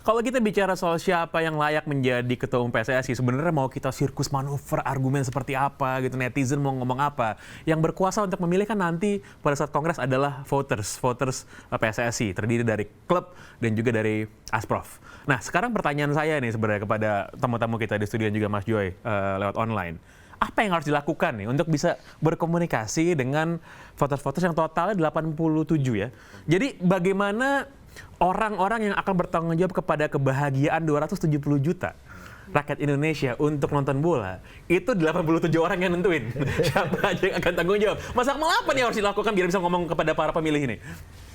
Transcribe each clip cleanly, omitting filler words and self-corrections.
Kalau kita bicara soal siapa yang layak menjadi ketua umum PSSI, sebenarnya mau kita sirkus manuver, argumen seperti apa gitu, netizen mau ngomong apa. Yang berkuasa untuk memilih kan nanti pada saat kongres adalah voters PSSI, terdiri dari klub dan juga dari Asprof. Nah, sekarang pertanyaan saya nih sebenarnya kepada tamu-tamu kita di studio dan juga Mas Joy lewat online. Apa yang harus dilakukan nih untuk bisa berkomunikasi dengan voters-voters yang totalnya 87 ya. Jadi bagaimana orang-orang yang akan bertanggung jawab kepada kebahagiaan 270 juta rakyat Indonesia untuk nonton bola, itu 87 orang yang nentuin siapa aja yang akan tanggung jawab. Mas Akmal, apa nih yang harus dilakukan biar bisa ngomong kepada para pemilih ini?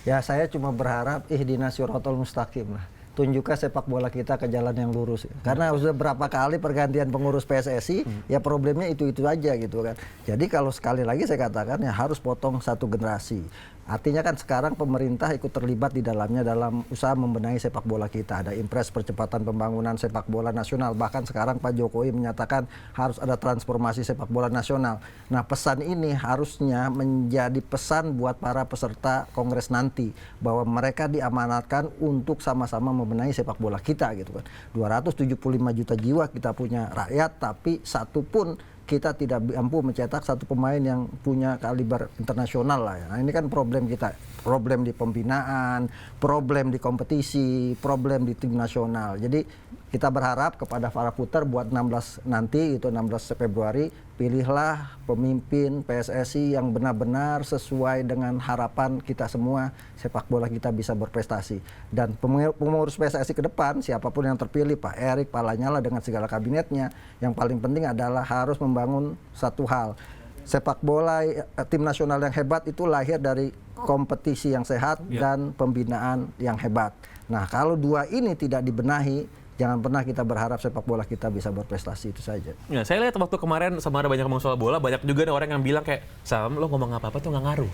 Ya, saya cuma berharap ihdinas siratal mustaqim lah. Tunjukkan sepak bola kita ke jalan yang lurus. Karena sudah berapa kali pergantian pengurus PSSI, ya problemnya itu-itu aja gitu kan. Jadi kalau sekali lagi saya katakan ya harus potong satu generasi. Artinya kan sekarang pemerintah ikut terlibat di dalamnya dalam usaha membenahi sepak bola kita. Ada impres percepatan pembangunan sepak bola nasional. Bahkan sekarang Pak Jokowi menyatakan harus ada transformasi sepak bola nasional. Nah, pesan ini harusnya menjadi pesan buat para peserta kongres nanti. Bahwa mereka diamanatkan untuk sama-sama membenahi sepak bola kita gitu kan. 275 juta jiwa kita punya rakyat, tapi satu pun kita tidak mampu mencetak satu pemain yang punya kaliber internasional lah ya. Nah, ini kan problem kita, problem di pembinaan, problem di kompetisi, problem di tim nasional. Jadi kita berharap kepada para puter buat 16 nanti, itu 16 Februari, pilihlah pemimpin PSSI yang benar-benar sesuai dengan harapan kita semua, sepak bola kita bisa berprestasi. Dan pengurus PSSI ke depan, siapapun yang terpilih, Pak Erik, Pak Lanyala dengan segala kabinetnya, yang paling penting adalah harus membangun satu hal. Sepak bola tim nasional yang hebat itu lahir dari kompetisi yang sehat dan pembinaan yang hebat. Nah, kalau dua ini tidak dibenahi, jangan pernah kita berharap sepak bola kita bisa berprestasi, itu saja. Ya, saya lihat waktu kemarin sama ada banyak ngomong soal bola, banyak juga ada orang yang bilang kayak, Sam, lo ngomong apa-apa tuh nggak ngaruh.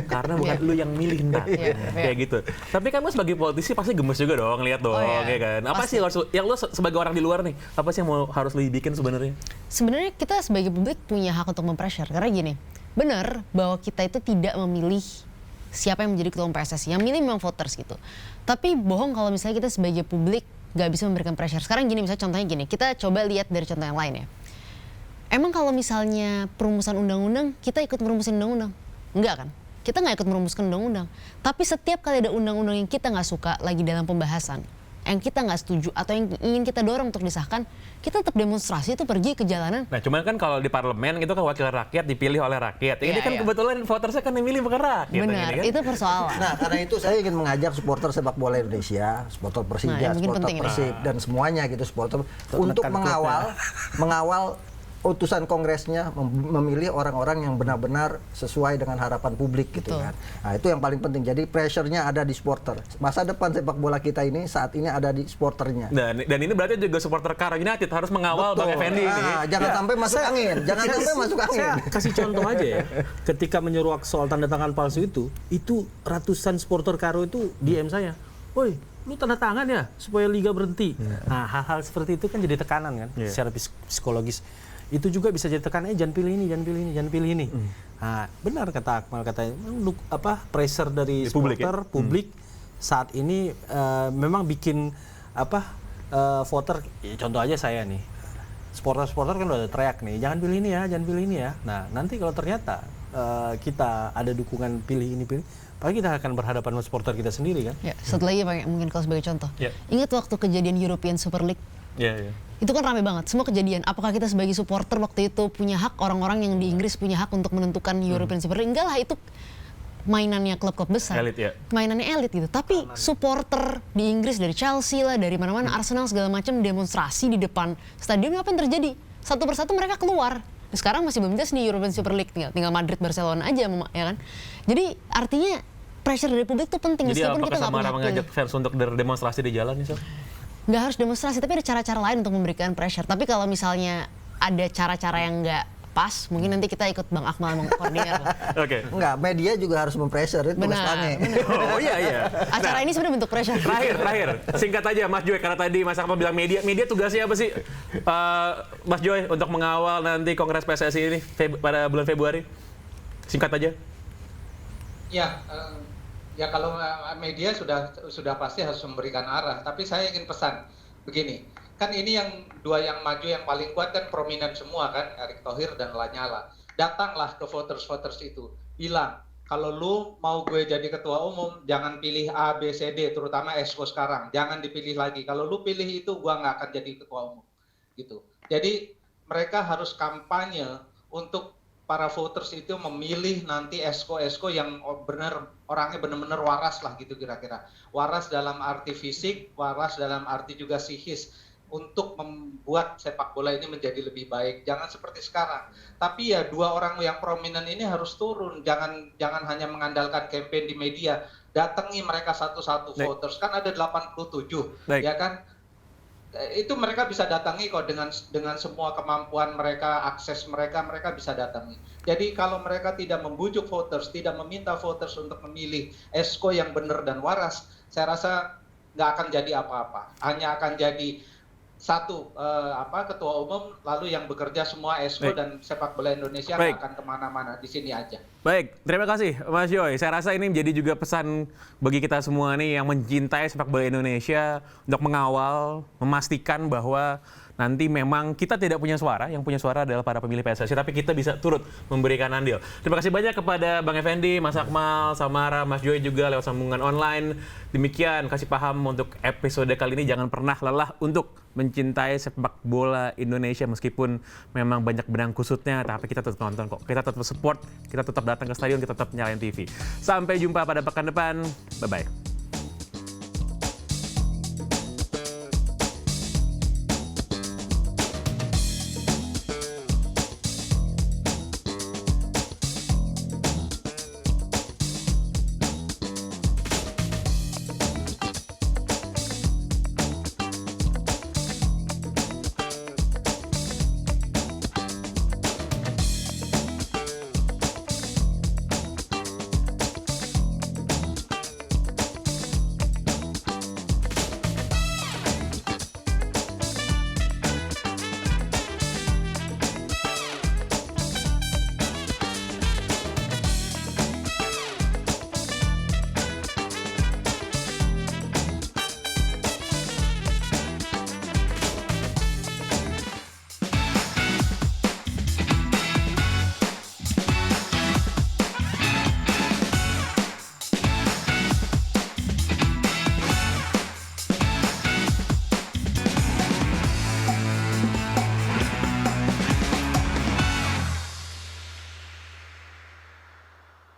Karena bukan lu yang milih ntar. Kayak gitu. Tapi kan lo sebagai politisi pasti gemes juga dong, lihat dong, ya kan. Apa sih yang lo sebagai orang di luar nih, apa sih yang harus lo bikin sebenarnya? Sebenarnya kita sebagai publik punya hak untuk mempressure. Karena gini, benar bahwa kita itu tidak memilih siapa yang menjadi ketua umum PSSI. Yang milih memang voters gitu. Tapi bohong kalau misalnya kita sebagai publik nggak bisa memberikan pressure. Sekarang gini, misalnya contohnya gini, kita coba lihat dari contoh yang lain ya. Emang kalau misalnya perumusan undang-undang, kita ikut merumusin undang-undang? Enggak kan? Kita nggak ikut merumuskan undang-undang. Tapi setiap kali ada undang-undang yang kita nggak suka lagi dalam pembahasan, yang kita nggak setuju atau yang ingin kita dorong untuk disahkan, kita tetap demonstrasi itu pergi ke jalanan. Nah, cuman kan kalau di parlemen itu kan wakil rakyat dipilih oleh rakyat. Ini kan kebetulan votersnya kan yang milih bukan rakyat. Benar, kan? itu persoalan. Nah, karena itu saya ingin mengajak supporter sepak bola Indonesia, supporter Persija, supporter Persib, dan semuanya gitu, supporter untuk mengawal utusan kongresnya memilih orang-orang yang benar-benar sesuai dengan harapan publik gitu kan. Nah, itu yang paling penting. Jadi pressure-nya ada di supporter. Masa depan sepak bola kita ini saat ini ada di supporternya. Dan ini berarti juga supporter Karo United harus mengawal Bang Effendi ini. Jangan sampai masuk angin. Jangan sampai masuk angin. Saya kasih contoh aja ya. Ketika menyeruak soal tanda tangan palsu itu ratusan supporter Karo itu DM saya. Woi, lu tanda tangan ya supaya liga berhenti. Nah, hal-hal seperti itu kan jadi tekanan kan secara psikologis. Itu juga bisa jadi tekanan, jangan pilih ini, jangan pilih ini, jangan pilih ini. Nah, benar kata Akmal, katanya pressure dari supporter publik saat ini memang bikin voter, ya, contoh aja saya nih, supporter kan udah teriak nih, jangan pilih ini ya, jangan pilih ini ya. Nah, nanti kalau ternyata kita ada dukungan pilih ini, apalagi kita akan berhadapan sama supporter kita sendiri kan. Ya, satu lagi mungkin kalau sebagai contoh, ingat waktu kejadian European Super League? Itu kan rame banget, semua kejadian. Apakah kita sebagai supporter waktu itu punya hak, orang-orang yang di Inggris punya hak untuk menentukan European Super League? Enggak lah, itu mainannya klub-klub besar, mainannya elit gitu. Tapi supporter di Inggris dari Chelsea lah, dari mana-mana, Arsenal segala macam demonstrasi di depan stadion, apa yang terjadi? Satu persatu mereka keluar. Sekarang masih belum jelas nih European Super League, tinggal Madrid, Barcelona aja, ya kan? Jadi artinya pressure dari publik itu penting. Jadi meskipun apakah kita Samara mengajak fans untuk berdemonstrasi di jalan nih, Sob? Nggak harus demonstrasi, tapi ada cara-cara lain untuk memberikan pressure. Tapi kalau misalnya ada cara-cara yang nggak pas, mungkin nanti kita ikut Bang Akmal mengkoordinir. Enggak, media juga harus mempressure, itu tugas kami. Oh iya. Acara ini sebenarnya bentuk pressure. Terakhir, singkat aja Mas Joy, karena tadi Mas Akmal bilang media tugasnya apa sih, Mas Joy, untuk mengawal nanti Kongres PSSI ini pada bulan Februari? Singkat aja. Ya, Ya kalau media sudah pasti harus memberikan arah, tapi saya ingin pesan begini, kan ini yang dua yang maju yang paling kuat kan prominent semua kan, Erick Thohir dan Lanyala. Datanglah ke voters itu, bilang kalau lu mau gue jadi ketua umum, jangan pilih A, B, C, D, terutama Esko sekarang, jangan dipilih lagi. Kalau lu pilih itu, gua nggak akan jadi ketua umum, gitu. Jadi mereka harus kampanye untuk para voters itu memilih nanti esko-esko yang orangnya benar-benar waras lah gitu kira-kira. Waras dalam arti fisik, waras dalam arti juga psikis untuk membuat sepak bola ini menjadi lebih baik. Jangan seperti sekarang. Tapi ya dua orang yang prominent ini harus turun. Jangan hanya mengandalkan campaign di media. Datangi mereka satu-satu voters. Kan ada 87, ya kan? Itu mereka bisa datangi kok dengan semua kemampuan mereka, akses mereka bisa datangi. Jadi kalau mereka tidak membujuk voters, tidak meminta voters untuk memilih esko yang benar dan waras, saya rasa nggak akan jadi apa-apa. Hanya akan jadi satu ketua umum, lalu yang bekerja semua esko dan sepak bola Indonesia nggak akan kemana-mana, di sini aja. Baik, terima kasih Mas Joy. Saya rasa ini menjadi juga pesan bagi kita semua nih yang mencintai sepak bola Indonesia untuk mengawal, memastikan bahwa nanti memang kita tidak punya suara, yang punya suara adalah para pemilih PSSI, tapi kita bisa turut memberikan andil. Terima kasih banyak kepada Bang Effendi, Mas Akmal, Samara, Mas Joy juga lewat sambungan online. Demikian kasih paham untuk episode kali ini. Jangan pernah lelah untuk mencintai sepak bola Indonesia meskipun memang banyak benang kusutnya, tapi kita tetap nonton kok. Kita tetap support, kita tetap datang ke stadion, kita tetap nyalain TV. Sampai jumpa pada pekan depan. Bye-bye.